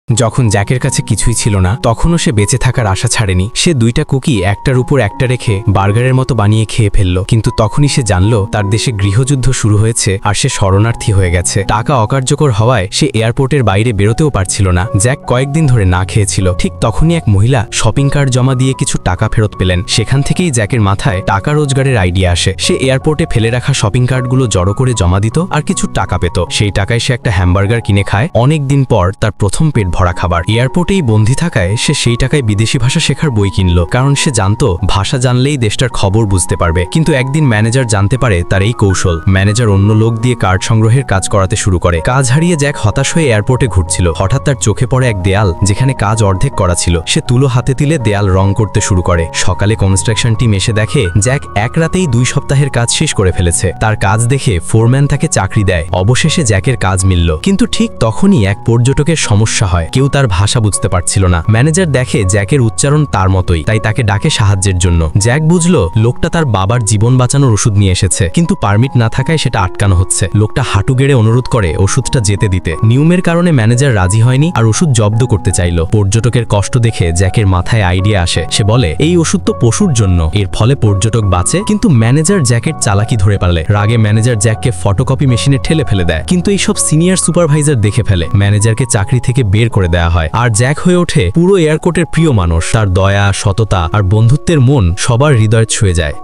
যখন জ্যাকের কাছে কিছুই ছিল না তখনও সে বেঁচে থাকার আশা ছাড়েনি। সে দুইটা কুকি একটার উপর একটা রেখে বার্গারের মতো বানিয়ে খেয়ে ফেলল। কিন্তু তখনই সে জানল তার দেশে গৃহযুদ্ধ শুরু হয়েছে আর সে শরণার্থী হয়ে গেছে। টাকা অকার্যকর হওয়ায় সে এয়ারপোর্টের বাইরে বেরোতেও পারছিল না। জ্যাক কয়েকদিন ধরে না খেয়েছিল। ঠিক তখনই এক মহিলা শপিং কার্ট জমা দিয়ে কিছু টাকা ফেরত পেলেন। সেখান থেকেই জ্যাকের মাথায় টাকা রোজগারের আইডিয়া আসে। সে এয়ারপোর্টে ফেলে রাখা শপিং কার্টগুলো জড়ো করে জমা দিত আর কিছু টাকা পেত। সেই টাকায় সে একটা হ্যামবার্গার কিনে খায়। অনেক দিন পর তার প্রথম পেট ভরা খাবার। এয়ারপোর্টেই বন্দী থাকায় সে সেই টাকায় বিদেশি ভাষা শেখার বই কিনল, কারণ সে জানতো ভাষা জানলেই দেশটার খবর বুঝতে পারবে। কিন্তু একদিন ম্যানেজার জানতে পারে তার এই কৌশল। ম্যানেজার অন্য লোক দিয়ে কার্ড সংগ্রহের কাজ করাতে শুরু করে। কাজ হারিয়ে জ্যাক হতাশ হয়ে এয়ারপোর্টে ঘুরছিল। হঠাৎ তার চোখে পড়ে এক দেয়াল যেখানে কাজ অর্ধেক করা ছিল। সে তুলো হাতে তুলে দেয়াল রং করতে শুরু করে। সকালে কনস্ট্রাকশন টিম এসে দেখে জ্যাক এক রাতেই 2 সপ্তাহের কাজ শেষ করে ফেলেছে। তার কাজ দেখে ফোরম্যান তাকে চাকরি দেয়। অবশেষে জ্যাকের কাজ মিলল। কিন্তু ঠিক তখনই এক পর্যটকের সমস্যা হয়। কেউ তার ভাষা বুঝতে পারছিল না। ম্যানেজার দেখে জ্যাকের উচ্চারণ তার মতোই, তাই তাকে ডাকে সাহায্যের জন্য। জ্যাক বুঝলো লোকটা তার বাবার জীবন বাঁচানোর ওষুধ নিয়ে এসেছে, কিন্তু পারমিট না থাকায় সেটা আটকানো হচ্ছে। লোকটা হাঁটু গেড়ে অনুরোধ করে ওষুধটা যেতে দিতে। নিয়মের কারণে ম্যানেজার রাজি হয়নি আর ওষুধ জব্দ করতে চাইল। পর্যটকের কষ্ট দেখে জ্যাকের মাথায় আইডিয়া আসে। সে বলে এই ওষুধ তো পশুর জন্য, এর ফলে পর্যটক বাঁচে। কিন্তু ম্যানেজার জ্যাকের চালাকি ধরে পারলে। রাগে ম্যানেজার জ্যাককে ফটোকপি মেশিনে ঠেলে ফেলে দেয়। কিন্তু এইসব সিনিয়র সুপারভাইজার দেখে ফেলে। ম্যানেজারকে চাকরি থেকে বের করে দেওয়া হয়। আর জ্যাক হয়ে ওঠে পুরো এয়ারপোর্টের প্রিয় মানুষ। তার দয়া, সততা আর বন্ধুত্বের মন সবার হৃদয় ছুঁয়ে যায়।